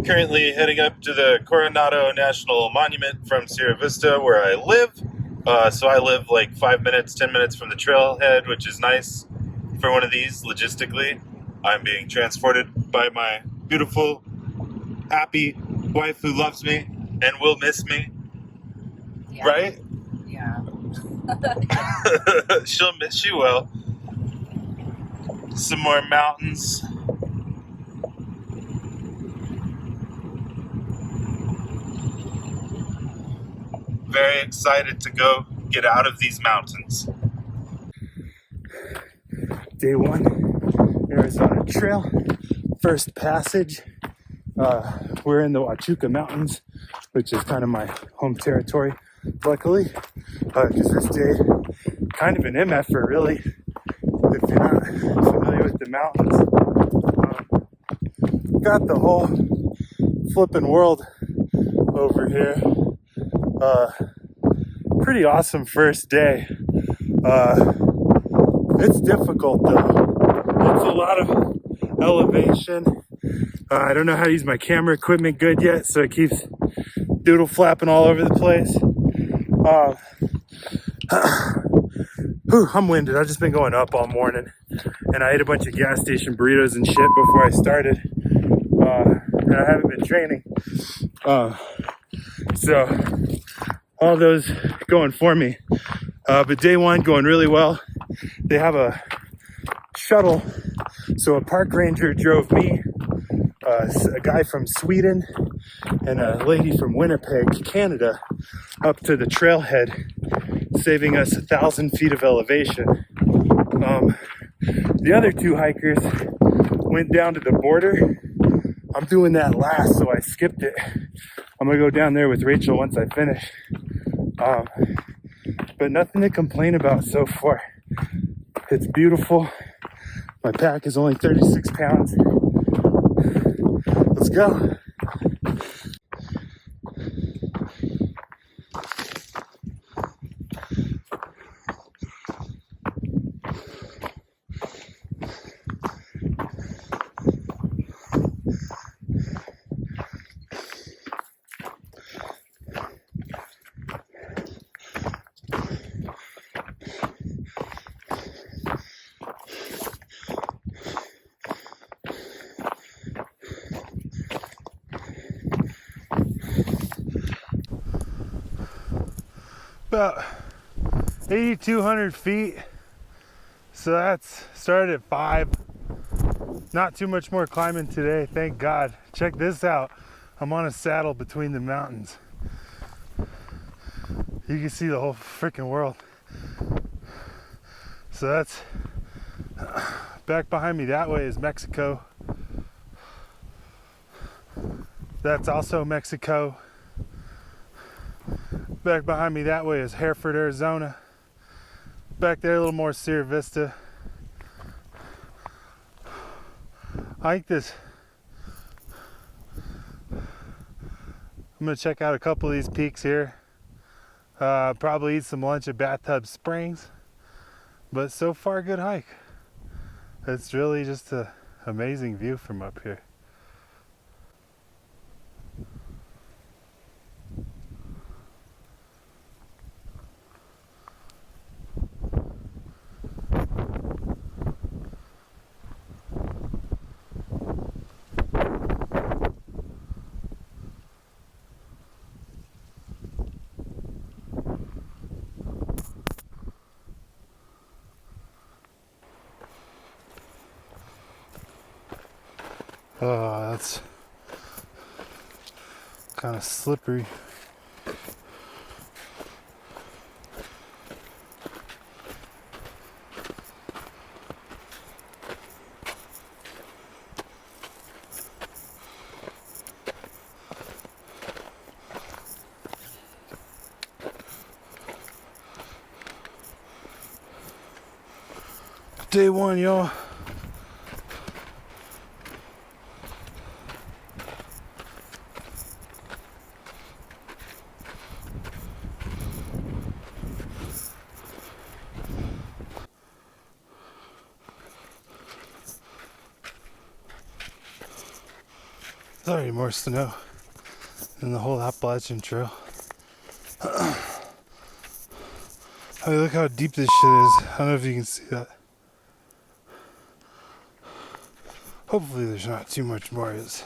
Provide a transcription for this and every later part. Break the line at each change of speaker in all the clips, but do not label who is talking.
Currently heading up to the Coronado National Monument from Sierra Vista, where I live. So I live like 5 minutes, 10 minutes from the trailhead, which is nice for one of these logistically. I'm being transported by my beautiful, happy wife who loves me and will miss me.
Yeah.
Right?
Yeah.
She will. Some more mountains. Very excited to go get out of these mountains. Day 1, Arizona Trail, first passage. We're in the Huachuca Mountains, which is kind of my home territory, luckily, because this day, kind of an MFer, really, if you're not familiar with the mountains. Got the whole flipping world over here. Pretty awesome first day. It's difficult though. It's a lot of elevation. I don't know how to use my camera equipment good yet, so it keeps doodle flapping all over the place. I'm winded. I've just been going up all morning, and I ate a bunch of gas station burritos and shit before I started, and I haven't been training. So all those going for me. But day 1 going really well. They have a shuttle, so a park ranger drove me, a guy from Sweden, and a lady from Winnipeg, Canada, up to the trailhead, saving us 1,000 feet of elevation. The other 2 hikers went down to the border. I'm doing that last, so I skipped it. I'm gonna go down there with Rachel once I finish. But nothing to complain about so far. It's beautiful. My pack is only 36 pounds. Let's go. About 8,200 feet. So that's started at 5. Not too much more climbing today, thank God. Check this out. I'm on a saddle between the mountains. You can see the whole freaking world. So that's back behind me that way is Mexico. That's also Mexico. Back behind me that way is Hereford, Arizona. Back there a little more Sierra Vista. I like this. I'm gonna check out a couple of these peaks here. Probably eat some lunch at Bathtub Springs. But so far, good hike. It's really just an amazing view from up here. Oh, that's kind of slippery. Day 1, y'all. There's already more snow than the whole Appalachian Trail. Oh, look how deep this shit is. I don't know if you can see that. Hopefully there's not too much more. It's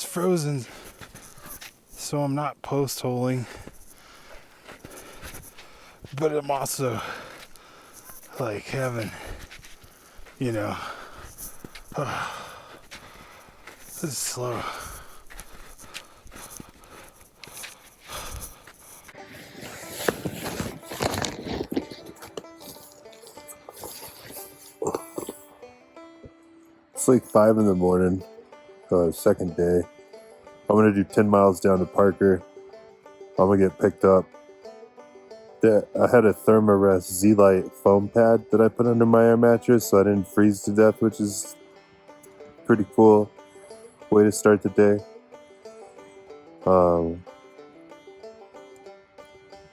frozen, so I'm not post-holing. But I'm also like having, you know, this is slow.
It's like 5 in the morning, second day. I'm gonna do 10 miles down to Parker. I'm gonna get picked up. I had a Thermarest Z-Lite foam pad that I put under my air mattress so I didn't freeze to death, which is pretty cool way to start the day.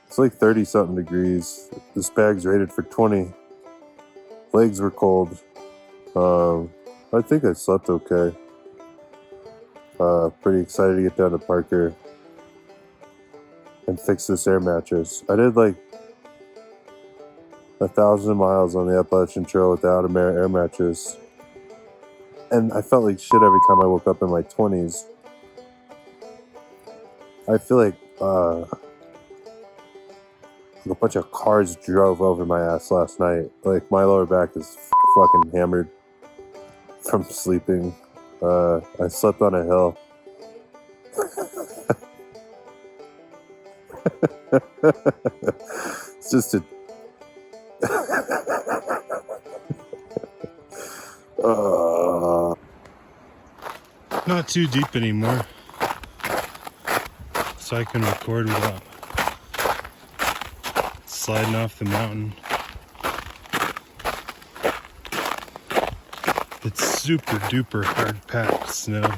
It's like 30 something degrees. This bag's rated for 20. Legs were cold. I think I slept okay. Pretty excited to get down to Parker and fix this air mattress. I did like 1,000 miles on the Appalachian Trail without a air mattress, and I felt like shit every time I woke up in my 20s. I feel like a bunch of cars drove over my ass last night. Like, my lower back is fucking hammered from sleeping. I slept on a hill. It's just a
Not too deep anymore, so I can record without sliding off the mountain. It's super duper hard packed snow.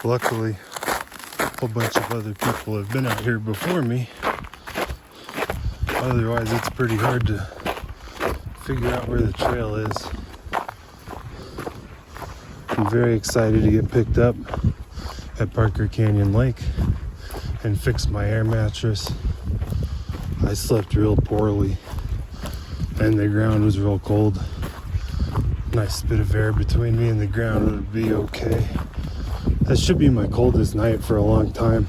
Luckily, a whole bunch of other people have been out here before me. Otherwise, it's pretty hard to figure out where the trail is. I'm very excited to get picked up at Parker Canyon Lake and fix my air mattress. I slept real poorly and the ground was real cold. Nice bit of air between me and the ground would be okay. That should be my coldest night for a long time.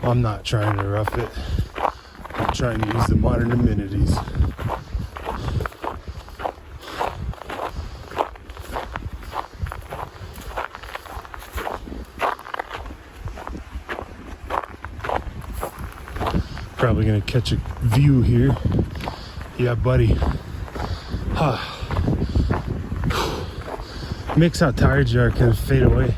I'm not trying to rough it. I'm trying to use the modern amenities. Probably gonna catch a view here. Yeah, buddy. Makes how tired you are kind of fade away.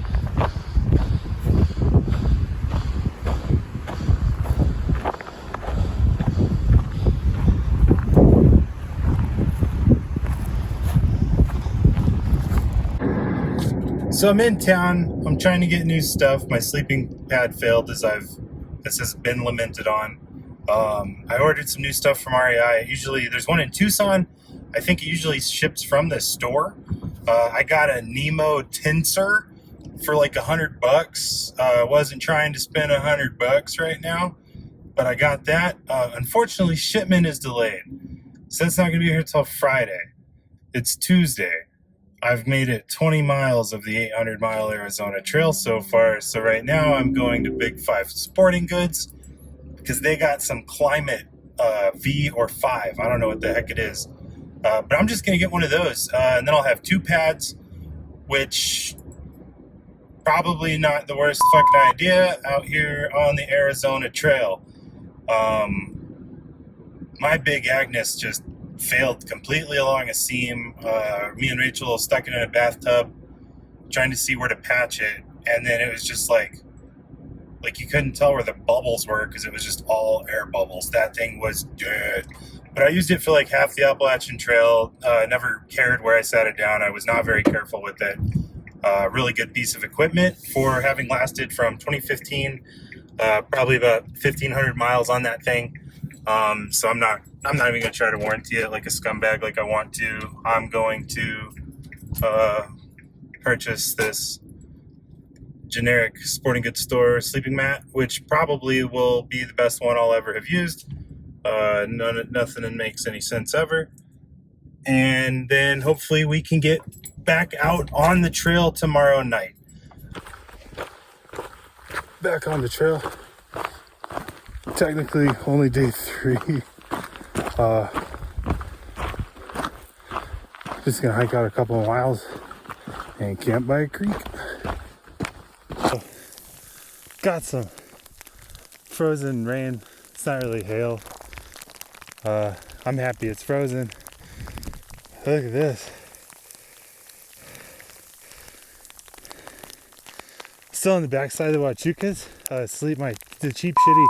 So I'm in town. I'm trying to get new stuff. My sleeping pad failed, as has been lamented on. I ordered some new stuff from REI. Usually, there's one in Tucson. I think it usually ships from the store. I got a Nemo Tensor for like $100. I wasn't trying to spend $100 right now, but I got that. Unfortunately, shipment is delayed, so it's not going to be here until Friday. It's Tuesday. I've made it 20 miles of the 800-mile Arizona Trail so far. So right now I'm going to Big 5 Sporting Goods because they got some Climate V or 5. I don't know what the heck it is. But I'm just going to get one of those. And then I'll have 2 pads, which probably not the worst fucking idea out here on the Arizona Trail. My big Agnes just failed completely along a seam. Me and Rachel stuck it in a bathtub trying to see where to patch it. And then it was just like you couldn't tell where the bubbles were because it was just all air bubbles. That thing was dead. But I used it for like half the Appalachian Trail. Never cared where I sat it down. I was not very careful with it. Really good piece of equipment for having lasted from 2015, probably about 1,500 miles on that thing. So I'm not even gonna try to warranty it like a scumbag like I want to. I'm going to purchase this generic sporting goods store sleeping mat, which probably will be the best one I'll ever have used. Nothing makes any sense ever. And then hopefully we can get back out on the trail tomorrow night. Back on the trail. Technically only day 3. Just gonna hike out a couple of miles and camp by a creek. Got some frozen rain. It's not really hail. I'm happy it's frozen. Look at this. Still on the backside of the Huachucas. The cheap shitty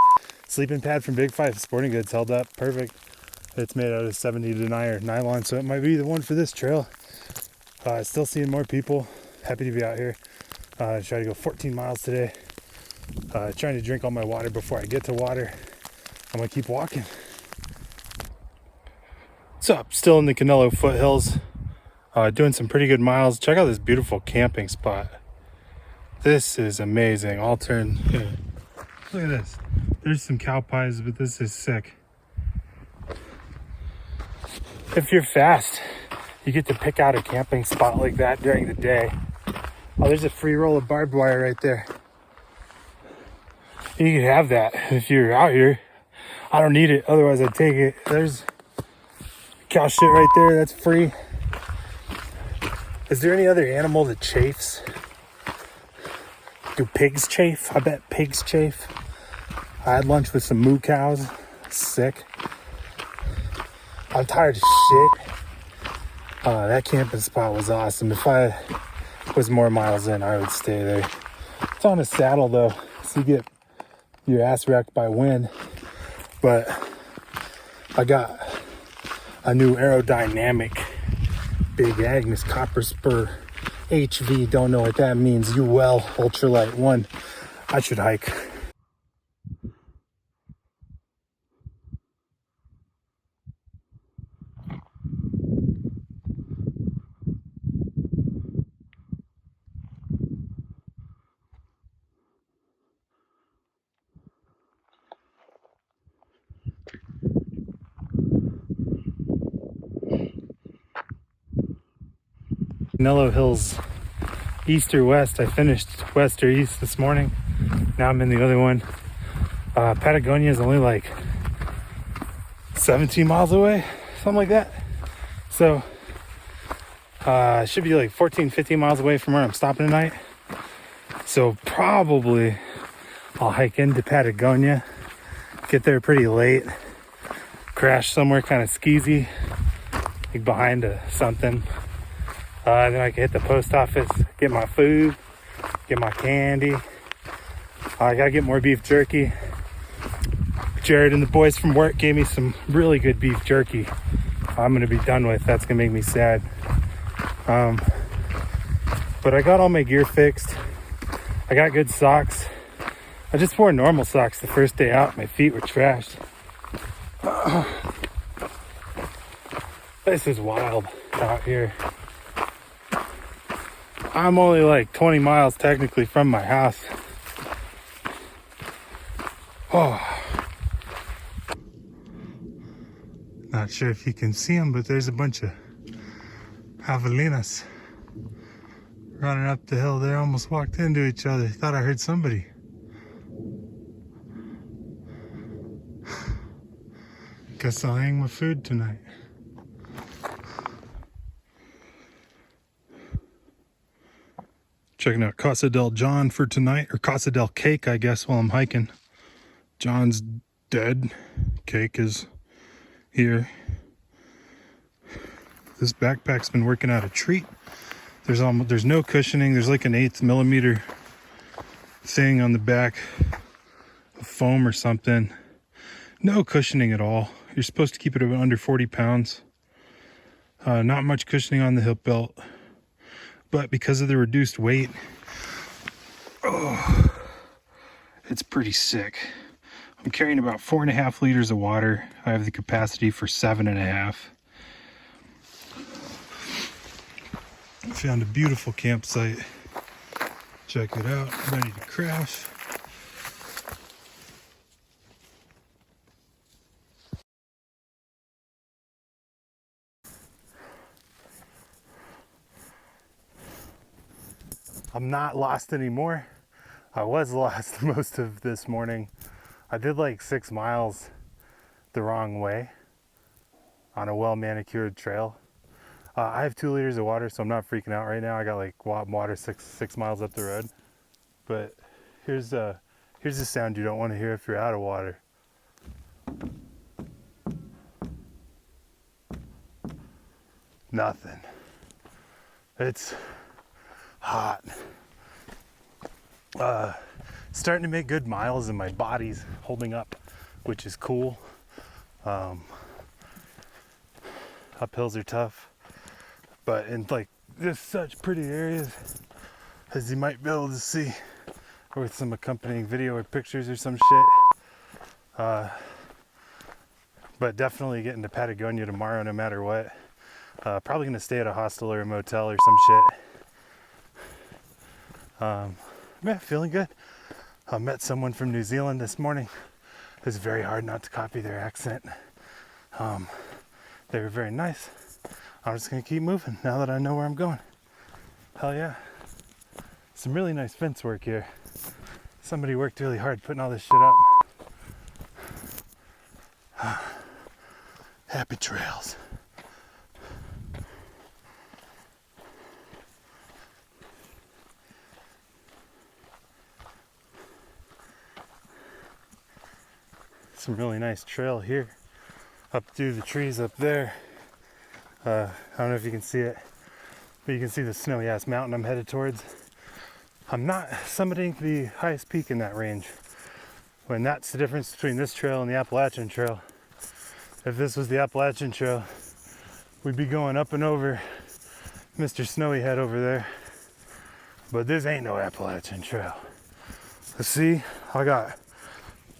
sleeping pad from Big 5 Sporting Goods held up perfect. It's made out of 70 denier nylon, so it might be the one for this trail. Still seeing more people. Happy to be out here. Try to go 14 miles today. Trying to drink all my water before I get to water. I'm gonna keep walking. What's up? Still in the Canelo foothills. Doing some pretty good miles. Check out this beautiful camping spot. This is amazing. I'll turn. Yeah. Look at this. There's some cow pies, but this is sick. If you're fast, you get to pick out a camping spot like that during the day. Oh, there's a free roll of barbed wire right there. You can have that if you're out here. I don't need it, otherwise I'd take it. There's cow shit right there, that's free. Is there any other animal that chafes? Do pigs chafe? I bet pigs chafe. I had lunch with some moo cows. Sick. I'm tired of shit. That camping spot was awesome. If I was more miles in, I would stay there. It's on a saddle though, so you get your ass wrecked by wind. But I got a new aerodynamic Big Agnes Copper Spur HV. Don't know what that means. UL ultralight one. I should hike. Canelo Hills, east or west. I finished west or east this morning. Now I'm in the other one. Patagonia is only like 17 miles away, something like that. So it should be like 14, 15 miles away from where I'm stopping tonight. So probably I'll hike into Patagonia, get there pretty late, crash somewhere kind of skeezy, like behind something. Then I can hit the post office, get my food, get my candy. I gotta get more beef jerky. Jared and the boys from work gave me some really good beef jerky I'm gonna be done with. That's gonna make me sad. But I got all my gear fixed. I got good socks. I just wore normal socks the first day out. My feet were trashed. This is wild out here. I'm only like 20 miles technically from my house. Oh. Not sure if you can see them, but there's a bunch of javelinas running up the hill there. Almost walked into each other. Thought I heard somebody. Guess I'll hang my food tonight. Checking out Casa del John for tonight, or Casa del Cake, I guess, while I'm hiking. John's dead. Cake is here. This backpack's been working out a treat. There's no cushioning. There's like an 1/8 millimeter thing on the back of foam or something. No cushioning at all. You're supposed to keep it under 40 pounds. Not much cushioning on the hip belt, but because of the reduced weight, it's pretty sick. I'm carrying about 4.5 liters of water. I have the capacity for 7.5. Found a beautiful campsite. Check it out, ready to crash. I'm not lost anymore. I was lost most of this morning. I did like 6 miles the wrong way on a well-manicured trail. I have 2 liters of water, so I'm not freaking out right now. I got like water six miles up the road. But here's the sound you don't want to hear if you're out of water. Nothing. It's hot. Starting to make good miles and my body's holding up, which is cool. Uphills are tough, but in like just such pretty areas, as you might be able to see with some accompanying video or pictures or some shit. But definitely getting to Patagonia tomorrow no matter what. Probably gonna stay at a hostel or a motel or some shit. Yeah, feeling good. I met someone from New Zealand this morning. It was very hard not to copy their accent. They were very nice. I'm just gonna keep moving now that I know where I'm going. Hell yeah. Some really nice fence work here. Somebody worked really hard putting all this shit up. Happy trails. Some really nice trail here up through the trees up there. I don't know if you can see it, but you can see the snowy ass mountain I'm headed towards. I'm not summiting the highest peak in that range, when that's the difference between this trail and the Appalachian Trail. If this was the Appalachian Trail, we'd be going up and over Mr. Snowy Head over there, but this ain't no Appalachian Trail. See, I got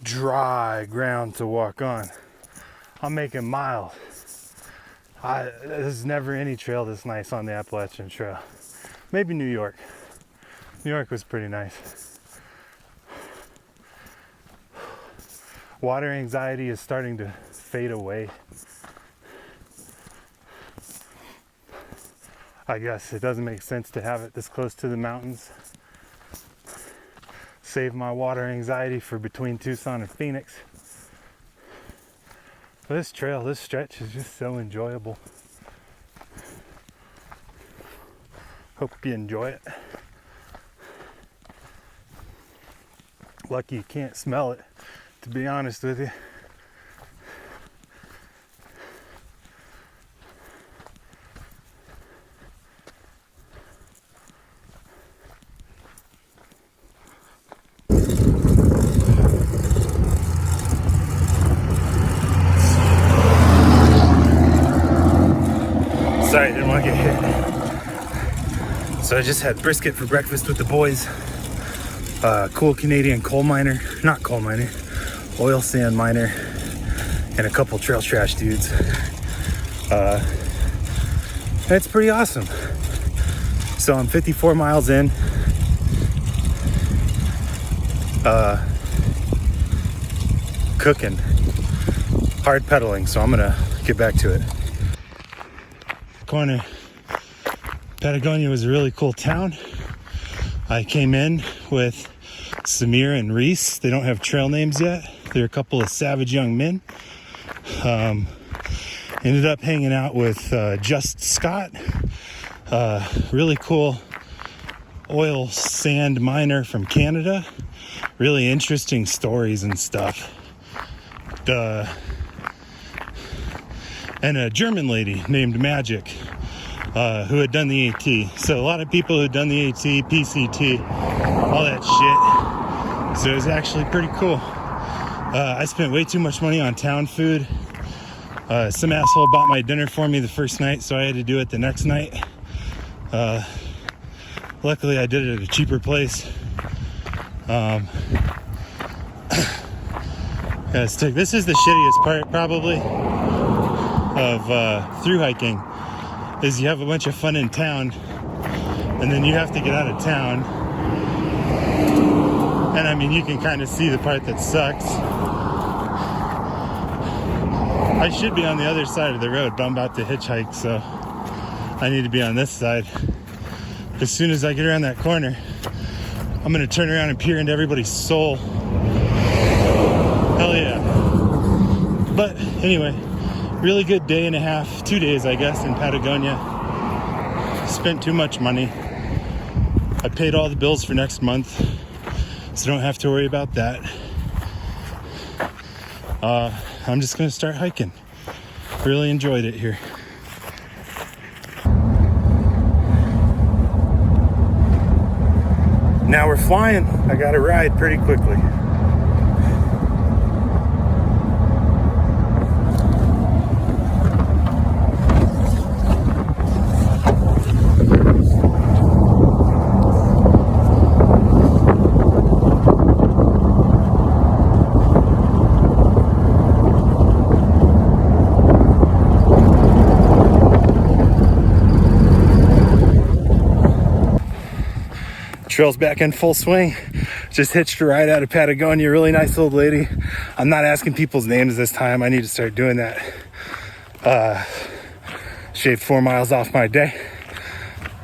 dry ground to walk on. I'm making miles. There's never any trail this nice on the Appalachian Trail. Maybe New York. New York was pretty nice. Water anxiety is starting to fade away. I guess it doesn't make sense to have it this close to the mountains. Save my water anxiety for between Tucson and Phoenix. But this trail, this stretch is just so enjoyable. Hope you enjoy it. Lucky you can't smell it, to be honest with you. Sorry, I didn't want to get hit. So I just had brisket for breakfast with the boys. Cool Canadian coal miner, not coal miner, oil sand miner, and a couple trail trash dudes. It's pretty awesome. So I'm 54 miles in. Cooking, hard pedaling, so I'm gonna get back to it. Corner. Patagonia was a really cool town. I came in with Samir and Reese. They don't have trail names yet. They're a couple of savage young men. Ended up hanging out with Just Scott, really cool oil sand miner from Canada. Really interesting stories and stuff. And a German lady named Magic, who had done the AT. So a lot of people who'd done the AT, PCT, all that shit. So it was actually pretty cool. I spent way too much money on town food. Some asshole bought my dinner for me the first night, so I had to do it the next night. Luckily, I did it at a cheaper place. This is the shittiest part, probably, of thru-hiking, is you have a bunch of fun in town, and then you have to get out of town. And I mean, you can kind of see the part that sucks. I should be on the other side of the road, but I'm about to hitchhike, so I need to be on this side. As soon as I get around that corner, I'm gonna turn around and peer into everybody's soul. Hell yeah. But anyway, really good day and a half, 2 days, I guess, in Patagonia. Spent too much money. I paid all the bills for next month, so don't have to worry about that. I'm just gonna start hiking. Really enjoyed it here. Now we're flying. I got to ride pretty quickly. Trail's back in full swing. Just hitched a ride out of Patagonia. Really nice old lady. I'm not asking people's names this time. I need to start doing that. Shaved 4 miles off my day.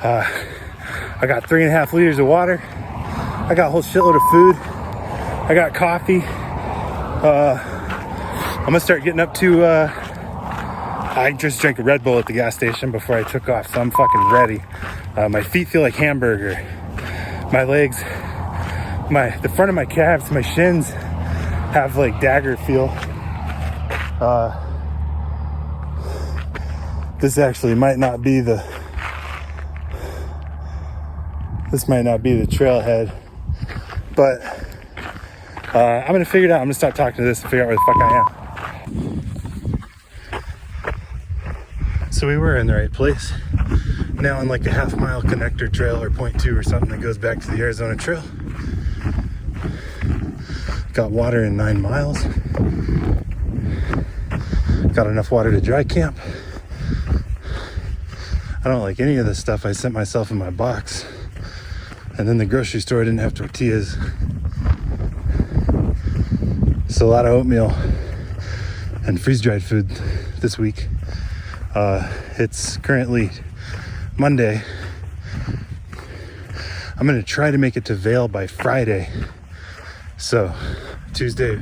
I got 3.5 liters of water. I got a whole shitload of food. I got coffee. I'm gonna start getting up to, I just drank a Red Bull at the gas station before I took off, so I'm fucking ready. My feet feel like hamburger. My legs, the front of my calves, my shins have like dagger feel. This actually might not be the trailhead, but I'm gonna figure it out. I'm gonna stop talking to this and figure out where the fuck I am. So we were in the right place. Now on like a half-mile connector trail or 0.2 or something that goes back to the Arizona Trail. Got water in 9 miles. Got enough water to dry camp. I don't like any of this stuff I sent myself in my box. And then the grocery store didn't have tortillas. So a lot of oatmeal and freeze-dried food this week. It's currently Monday. I'm gonna try to make it to Vail by Friday. So Tuesday,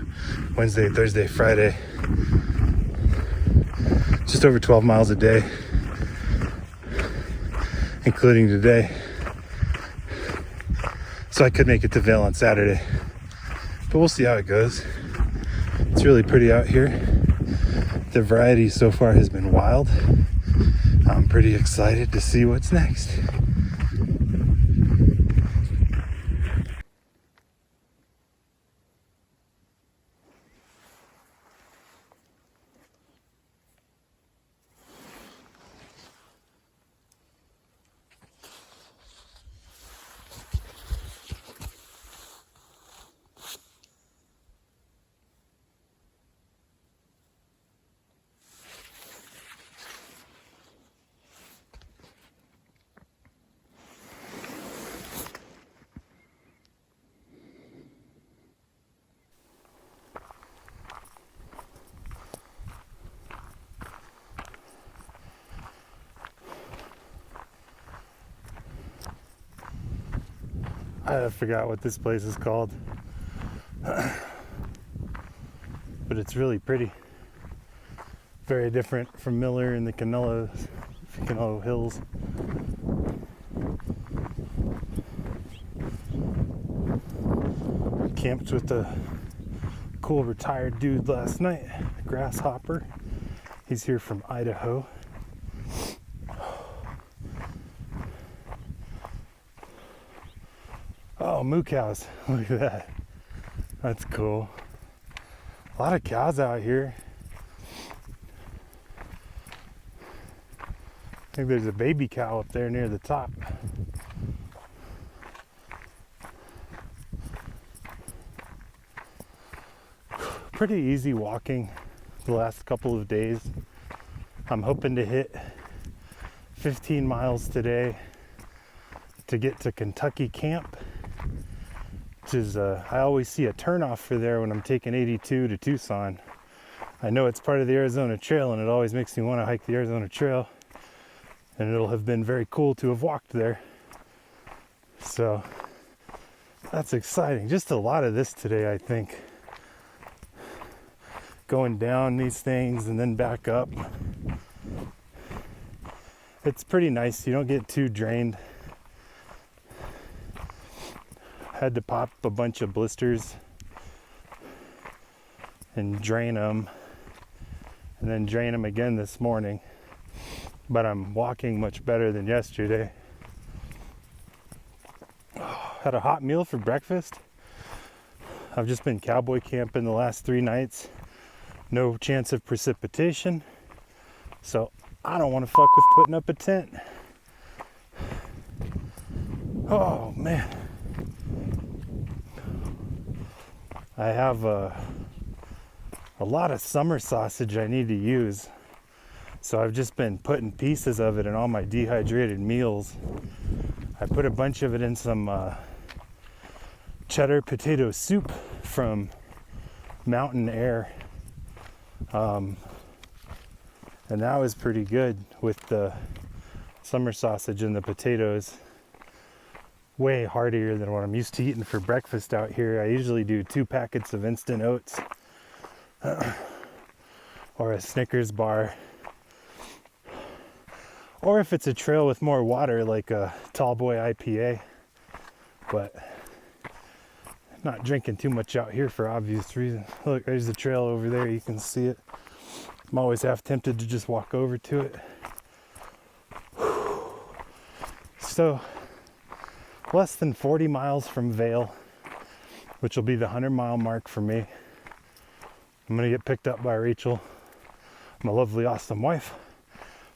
Wednesday, Thursday, Friday. Just over 12 miles a day, including today. So I could make it to Vail on Saturday, but we'll see how it goes. It's really pretty out here. The variety so far has been wild. I'm pretty excited to see what's next. I forgot what this place is called, but it's really pretty. Very different from Miller and the Canelo Hills. Camped with a cool retired dude last night, Grasshopper. He's here from Idaho. Oh, moo cows. Look at that. That's cool. A lot of cows out here. I think there's a baby cow up there near the top. Pretty easy walking the last couple of days. I'm hoping to hit 15 miles today to get to Kentucky Camp, which is, I always see a turnoff for there when I'm taking 82 to Tucson. I know it's part of the Arizona Trail, and it always makes me want to hike the Arizona Trail, and it'll have been very cool to have walked there. So that's exciting. Just a lot of this today, I think. Going down these things and then back up. It's pretty nice. You don't get too drained. Had to pop a bunch of blisters and drain them, and then drain them again this morning. But I'm walking much better than yesterday. Had a hot meal for breakfast. I've just been cowboy camping the last 3 nights. No chance of precipitation, so I don't want to fuck with putting up a tent. Oh man, I have a lot of summer sausage I need to use, so I've just been putting pieces of it in all my dehydrated meals. I put a bunch of it in some cheddar potato soup from Mountain Air. And that was pretty good with the summer sausage and the potatoes. Way heartier than what I'm used to eating for breakfast out here. I usually do 2 packets of instant oats or a Snickers bar. Or if it's a trail with more water, like a Tall Boy IPA. But not drinking too much out here for obvious reasons. Look, there's the trail over there. You can see it. I'm always half tempted to just walk over to it. So, less than 40 miles from Vail, which will be the 100-mile mark for me. I'm gonna get picked up by Rachel, my lovely, awesome wife,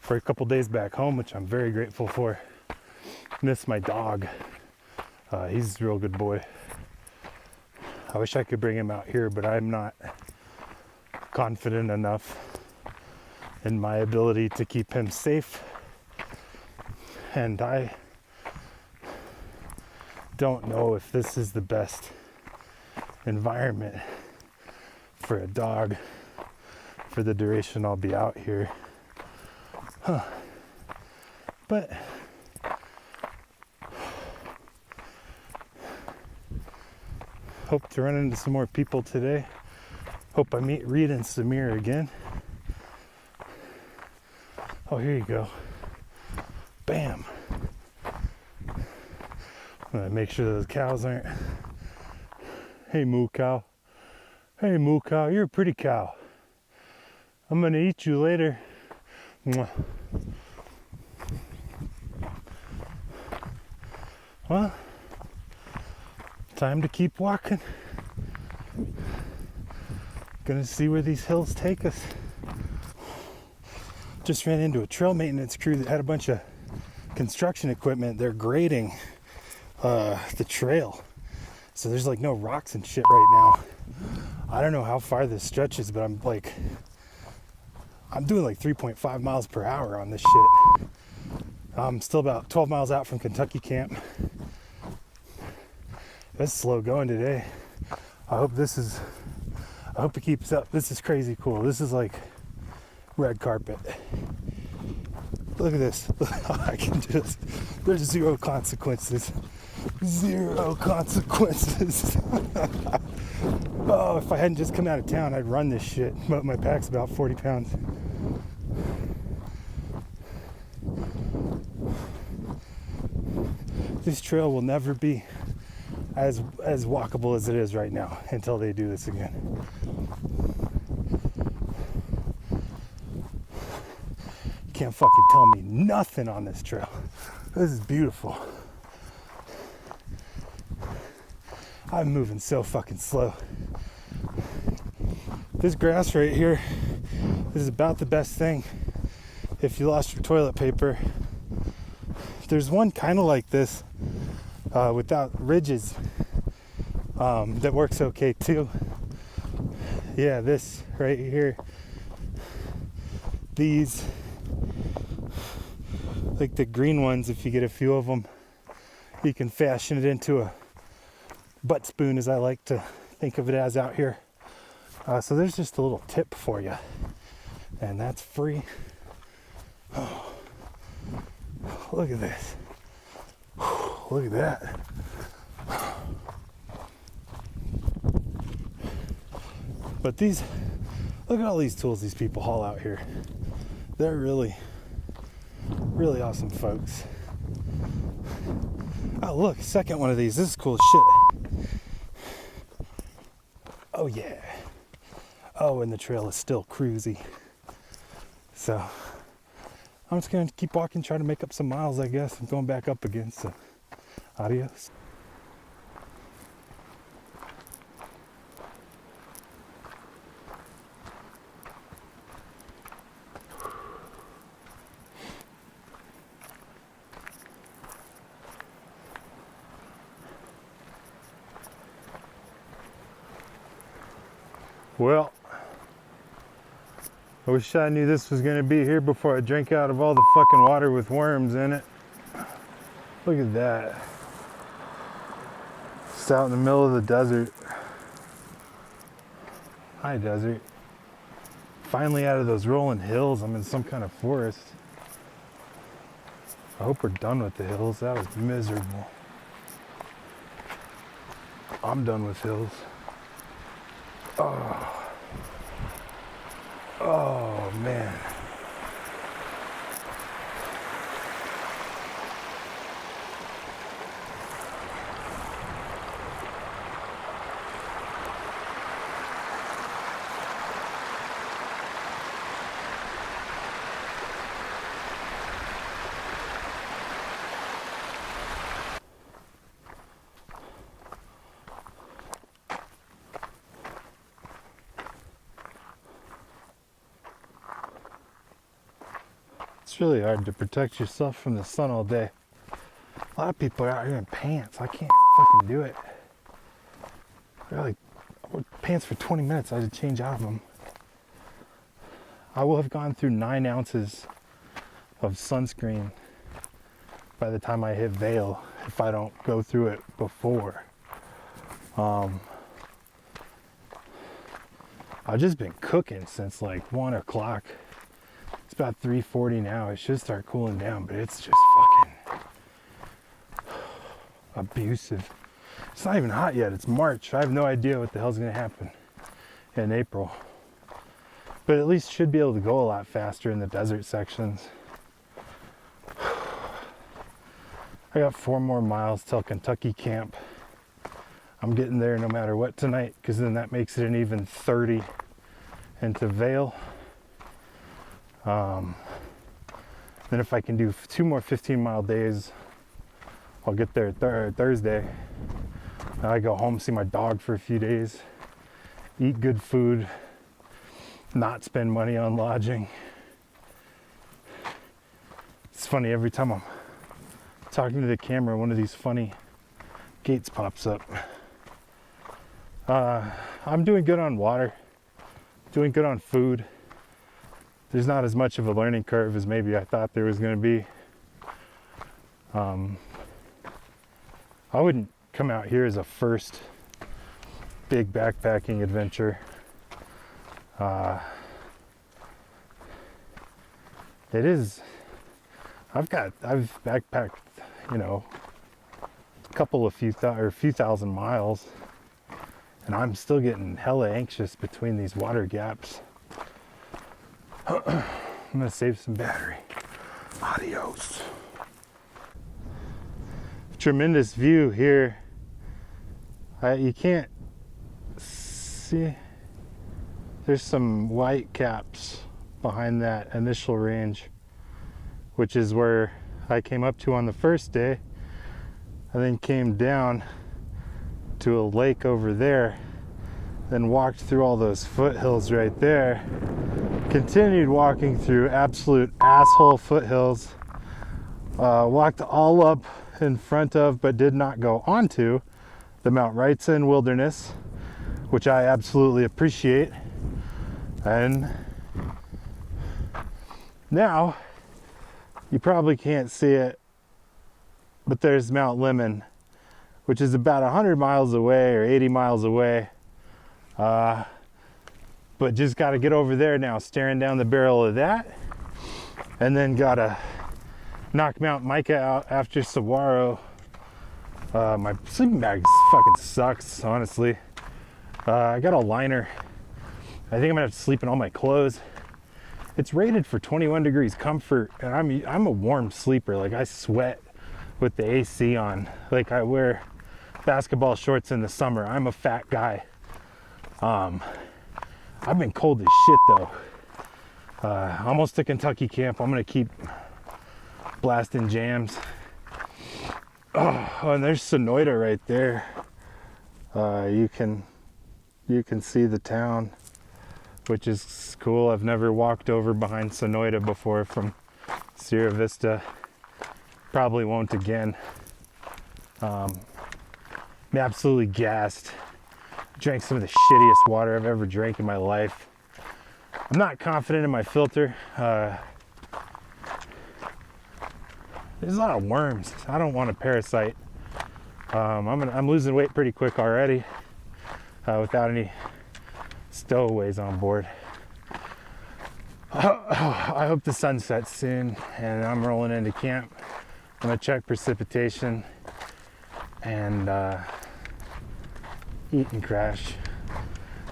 for a couple days back home, which I'm very grateful for. Miss my dog. He's a real good boy. I wish I could bring him out here, but I'm not confident enough in my ability to keep him safe. And I don't know if this is the best environment for a dog for the duration I'll be out here. But hope to run into some more people today. Hope I meet Reed and Samir again. Oh, here you go. Bam. I'm gonna make sure those cows aren't. Hey, moo cow. Hey, moo cow, you're a pretty cow. I'm gonna eat you later. Mwah. Well, time to keep walking. Gonna see where these hills take us. Just ran into a trail maintenance crew that had a bunch of construction equipment. They're grading the trail. So there's like no rocks and shit right now. I don't know how far this stretches, but I'm doing like 3.5 miles per hour on this shit. I'm still about 12 miles out from Kentucky Camp. It's slow going today. I hope it keeps up. This is crazy cool. This is like red carpet. Look at this. There's 0 consequences. 0 consequences. Oh, if I hadn't just come out of town, I'd run this shit. But my pack's about 40 pounds. This trail will never be as walkable as it is right now until they do this again. Can't fucking tell me nothing on this trail. This is beautiful. I'm moving so fucking slow. This grass right here, this is about the best thing if you lost your toilet paper. There's one kind of like this without ridges that works okay too. Yeah, this right here. These, like the green ones, if you get a few of them, you can fashion it into a butt spoon, as I like to think of it as out here. So there's just a little tip for you, and that's free. Oh, look at this. Look at that. But these, look at all these tools these people haul out here. They're really, really awesome folks. Oh look, second one of these. This is cool as shit. Oh yeah. Oh, and the trail is still cruisy. So I'm just gonna keep walking, try to make up some miles, I guess. I'm going back up again, so adios. Well, I wish I knew this was gonna be here before I drank out of all the fucking water with worms in it. Look at that. Just out in the middle of the desert. Hi, desert. Finally out of those rolling hills, I'm in some kind of forest. I hope we're done with the hills. That was miserable. I'm done with hills. Oh man. It's really hard to protect yourself from the sun all day. A lot of people are out here in pants. I can't fucking do it. Really, pants for 20 minutes, I had to change out of them. I will have gone through 9 ounces of sunscreen by the time I hit Vail if I don't go through it before. I've just been cooking since like 1 o'clock. It's about 3:40 now. It should start cooling down, but it's just fucking abusive. It's not even hot yet. It's March. I have no idea what the hell's gonna happen in April. But at least should be able to go a lot faster in the desert sections. I got 4 more miles till Kentucky camp. I'm getting there no matter what tonight, because then that makes it an even 30 into Vail. Then if I can do 2 more 15-mile days, I'll get there Thursday. I go home, see my dog for a few days, eat good food, not spend money on lodging. It's funny, every time I'm talking to the camera, one of these funny gates pops up. I'm doing good on water, doing good on food. There's not as much of a learning curve as maybe I thought there was going to be. I wouldn't come out here as a first big backpacking adventure. It is. I've backpacked, you know, a few thousand miles, and I'm still getting hella anxious between these water gaps. I'm gonna save some battery. Adios. Tremendous view here. You can't see. There's some white caps behind that initial range, which is where I came up to on the first day. I then came down to a lake over there, then walked through all those foothills right there, Continued walking through absolute asshole foothills. Walked all up in front of, but did not go onto, the Mount Wrightson Wilderness, which I absolutely appreciate. And now, you probably can't see it, but there's Mount Lemmon, which is about 100 miles away or 80 miles away. But just got to get over there now, staring down the barrel of that. And then got to knock Mount Micah out after Saguaro. My sleeping bag fucking sucks, honestly. I got a liner. I think I'm gonna have to sleep in all my clothes. It's rated for 21 degrees comfort, and I'm a warm sleeper. Like, I sweat with the AC on. Like, I wear basketball shorts in the summer. I'm a fat guy. I've been cold as shit though. Almost to Kentucky camp. I'm gonna keep blasting jams. Oh, and there's Sonoyta right there. You can see the town, which is cool. I've never walked over behind Sonoyta before from Sierra Vista. Probably won't again. I'm absolutely gassed. Drank some of the shittiest water I've ever drank in my life. I'm not confident in my filter. There's a lot of worms. I don't want a parasite. I'm losing weight pretty quick already without any stowaways on board. I hope the sun sets soon and I'm rolling into camp. I'm gonna check precipitation and eat and crash.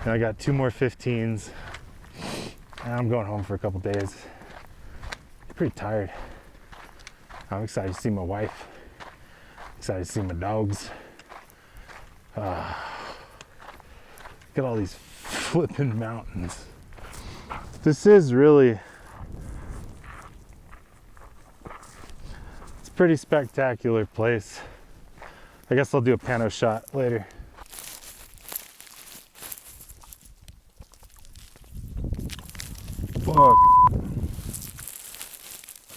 And I got 2 more 15s and I'm going home for a couple days. I'm pretty tired. I'm excited to see my wife. Excited to see my dogs. Look at all these flipping mountains. This is really, it's a pretty spectacular place. I guess I'll do a pano shot later. Fuck.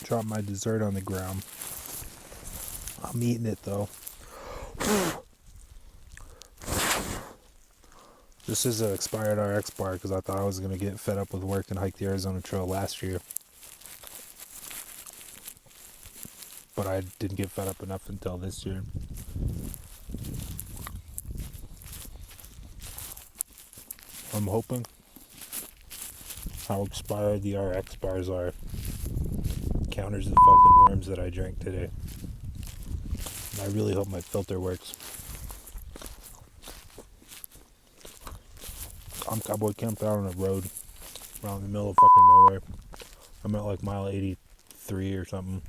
Dropped my dessert on the ground. I'm eating it though. This is an expired RX bar because I thought I was going to get fed up with work and hike the Arizona Trail last year. But I didn't get fed up enough until this year. I'm hoping how expired the RX bars are counters the fucking worms that I drank today. And I really hope my filter works. I'm cowboy camped out on a road around in the middle of fucking nowhere. I'm at like mile 83 or something.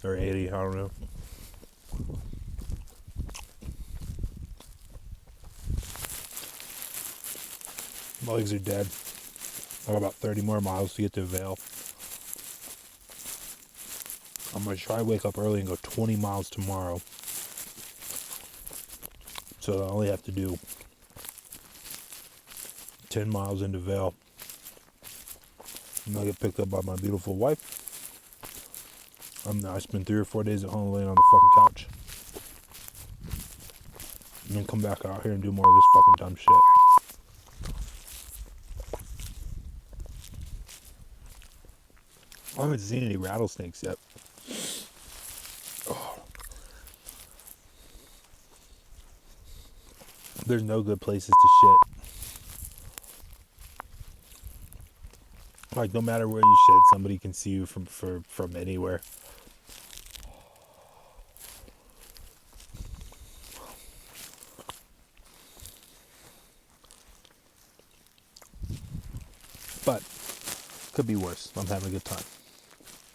Or 80, I don't know. My legs are dead. I got about 30 more miles to get to Vail. I'm going to try to wake up early and go 20 miles tomorrow. So I only have to do 10 miles into Vail. And I'll get picked up by my beautiful wife. I spend 3 or 4 days at home laying on the fucking couch. And then come back out here and do more of this fucking dumb shit. I haven't seen any rattlesnakes yet. Oh. There's no good places to shit. Like, no matter where you shit, somebody can see you from anywhere. But could be worse. I'm having a good time.